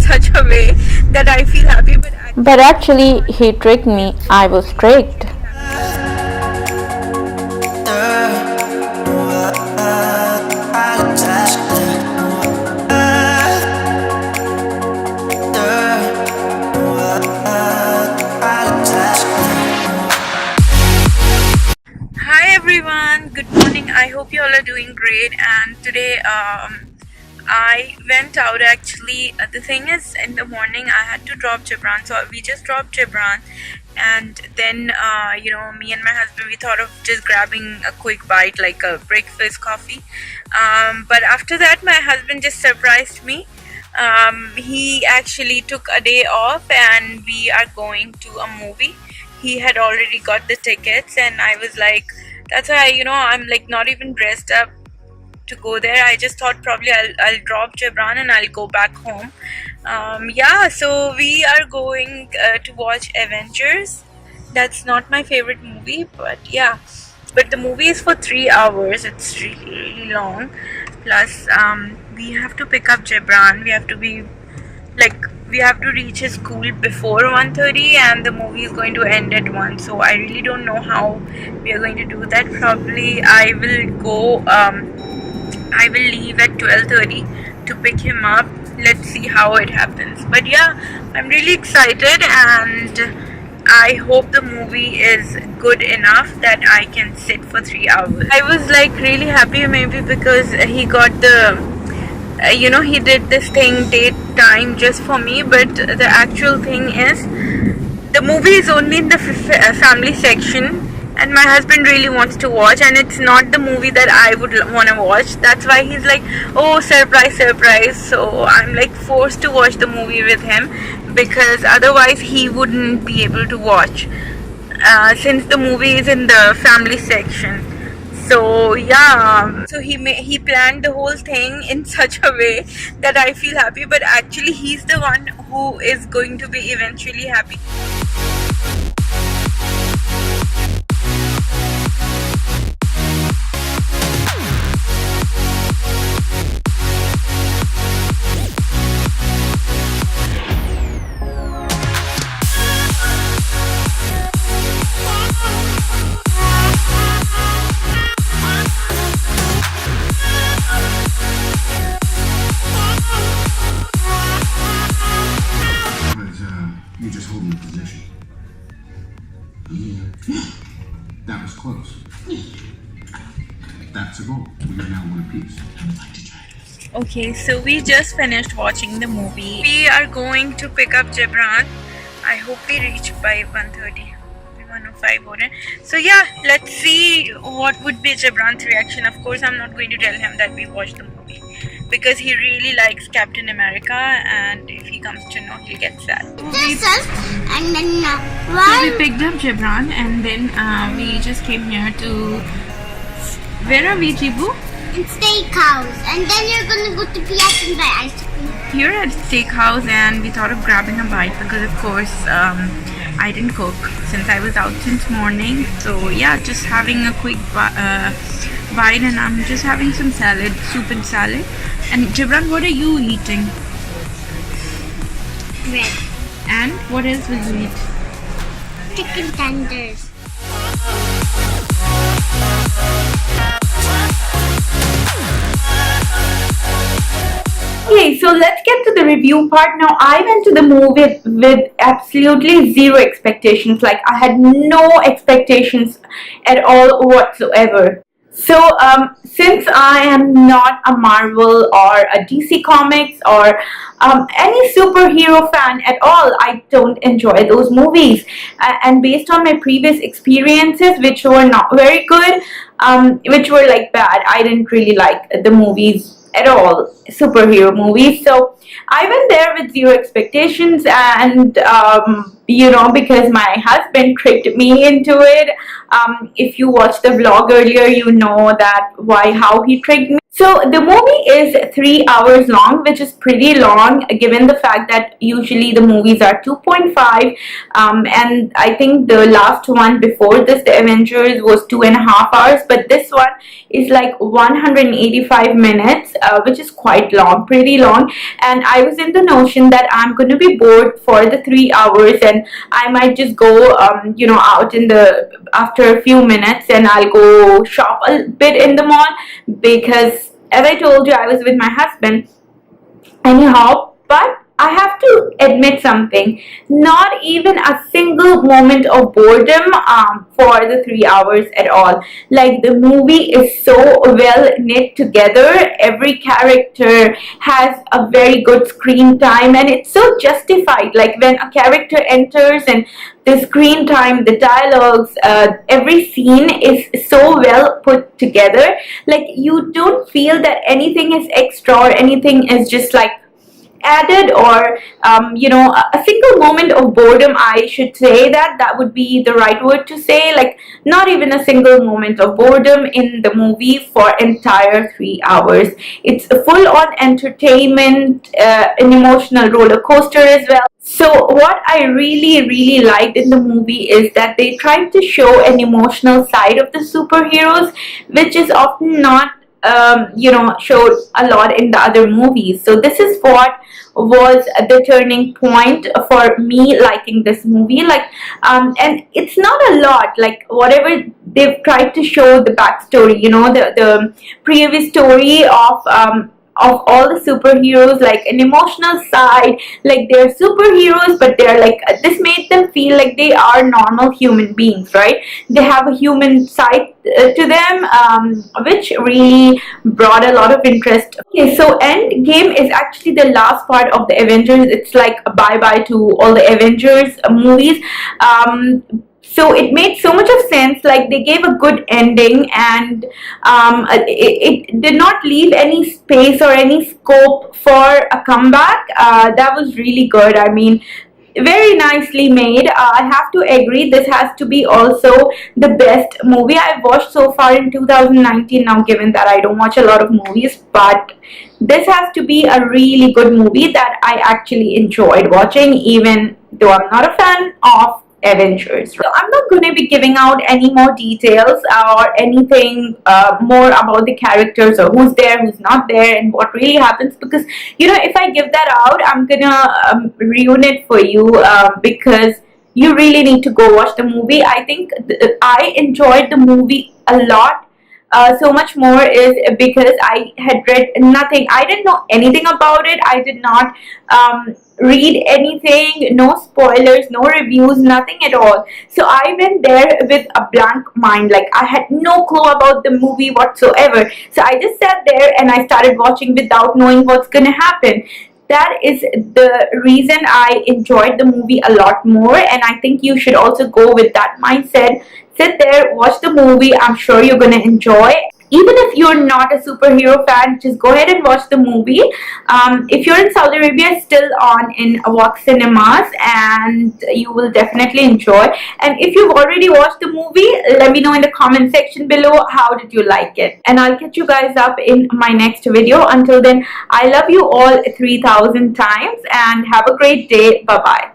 such a way that I feel happy, But actually, he tricked me. I was tricked. Hi everyone, good morning. I hope you all are doing great. And today, I went out actually. The thing is, in the morning, I had to drop Gibran, so we just dropped Gibran, and then, me and my husband, we thought of just grabbing a quick bite, like a breakfast coffee. But after that, my husband just surprised me. He actually took a day off, and we are going to a movie. He had already got the tickets, and I was like, that's why, I'm like not even dressed up to go there. I just thought probably I'll drop Gibran and I'll go back home. Yeah, so we are going to watch Avengers. That's not my favorite movie, but yeah. But the movie is for 3 hours. It's really, really long. Plus, we have to pick up Gibran. We have to reach his school before 1:30, and the movie is going to end at 1. So I really don't know how we are going to do that. Probably I will leave at 12:30 to pick him up. Let's see how it happens. But yeah, I'm really excited, and I hope the movie is good enough that I can sit for 3 hours. I was like really happy, maybe because he got he did this thing date time just for me, but the actual thing is the movie is only in the family section, and my husband really wants to watch, and it's not the movie that I would want to watch. That's why he's like, oh, surprise, surprise. So I'm like forced to watch the movie with him, because otherwise he wouldn't be able to watch, since the movie is in the family section. So yeah, so he planned the whole thing in such a way that I feel happy, but actually he's the one who is going to be eventually happy. You just holding the position. That was close. That's a goal. We are now one apiece. I would like to try this. Okay, so we just finished watching the movie. We are going to pick up Gibran. I hope we reach by 1:30. 1:05 order. So yeah, let's see what would be Gibran's reaction. Of course, I'm not going to tell him that we watched the movie, because he really likes Captain America, and if he comes to know, he'll get sad. And then So we picked up Gibran, and then we just came here to... Where are we, Jibu? in steakhouse, and then you're gonna go to PS and buy ice cream. Here at Steakhouse, and we thought of grabbing a bite because, of course, I didn't cook since I was out since morning. So yeah, just having a quick bite, and I'm just having some salad, soup and salad. And Gibran, what are you eating? Bread, And what else will you eat? chicken tenders. Okay, so let's get to the review part. Now, I went to the movie with absolutely zero expectations. Like, I had no expectations at all whatsoever. So, since I am not a Marvel or a DC Comics or any superhero fan at all, I don't enjoy those movies. And based on my previous experiences, which were not very good, which were like bad, I didn't really like the movies at all, superhero movies. So I went there with zero expectations, and because my husband tricked me into it. If you watched the vlog earlier, you know that how he tricked me. So the movie is 3 hours long, which is pretty long given the fact that usually the movies are 2.5, and I think the last one before this, the Avengers, was 2.5 hours, but this one is like 185 minutes, which is quite quite long, pretty long, and I was in the notion that I'm going to be bored for the 3 hours, and I might just go, out in the after a few minutes, and I'll go shop a bit in the mall because, as I told you, I was with my husband. Anyhow, but I have to admit something. Not even a single moment of boredom for the 3 hours at all. Like, the movie is so well knit together. Every character has a very good screen time, and it's so justified. Like, when a character enters and the screen time, the dialogues, every scene is so well put together. Like, you don't feel that anything is extra or anything is just like added, or a single moment of boredom, I should say. That would be the right word to say. Like, not even a single moment of boredom in the movie for entire 3 hours. It's a full on entertainment, an emotional roller coaster as well. So what I really, really liked in the movie is that they tried to show an emotional side of the superheroes, which is often not showed a lot in the other movies. So this is what was the turning point for me liking this movie. Like, and it's not a lot. Like, whatever they've tried to show, the backstory, the previous story of all the superheroes, like an emotional side. Like, they're superheroes, but they're like, this made them feel like they are normal human beings, right? They have a human side to them, which really brought a lot of interest. Okay, so Endgame is actually the last part of the Avengers. It's like a bye-bye to all the Avengers movies. So it made so much of sense. Like, they gave a good ending, and it did not leave any space or any scope for a comeback. That was really good. I mean, very nicely made. I have to agree, this has to be also the best movie I've watched so far in 2019. Now, given that I don't watch a lot of movies, but this has to be a really good movie that I actually enjoyed watching, even though I'm not a fan of Avengers. So I'm not going to be giving out any more details or anything more about the characters, or who's there, who's not there, and what really happens, because if I give that out, I'm gonna ruin it for you, because you really need to go watch the movie. I think I enjoyed the movie a lot. So much more is because I had read nothing. I didn't know anything about it. I did not read anything, no spoilers, no reviews, nothing at all. So I went there with a blank mind. Like, I had no clue about the movie whatsoever. So I just sat there and I started watching without knowing what's gonna happen. That is the reason I enjoyed the movie a lot more, and I think you should also go with that mindset. Sit there, watch the movie. I'm sure you're gonna enjoy. Even if you're not a superhero fan, just go ahead and watch the movie. If you're in Saudi Arabia, it's still on in Wak Cinemas, and you will definitely enjoy. And if you've already watched the movie, let me know in the comment section below, how did you like it. And I'll catch you guys up in my next video. Until then, I love you all 3,000 times, and have a great day. Bye bye.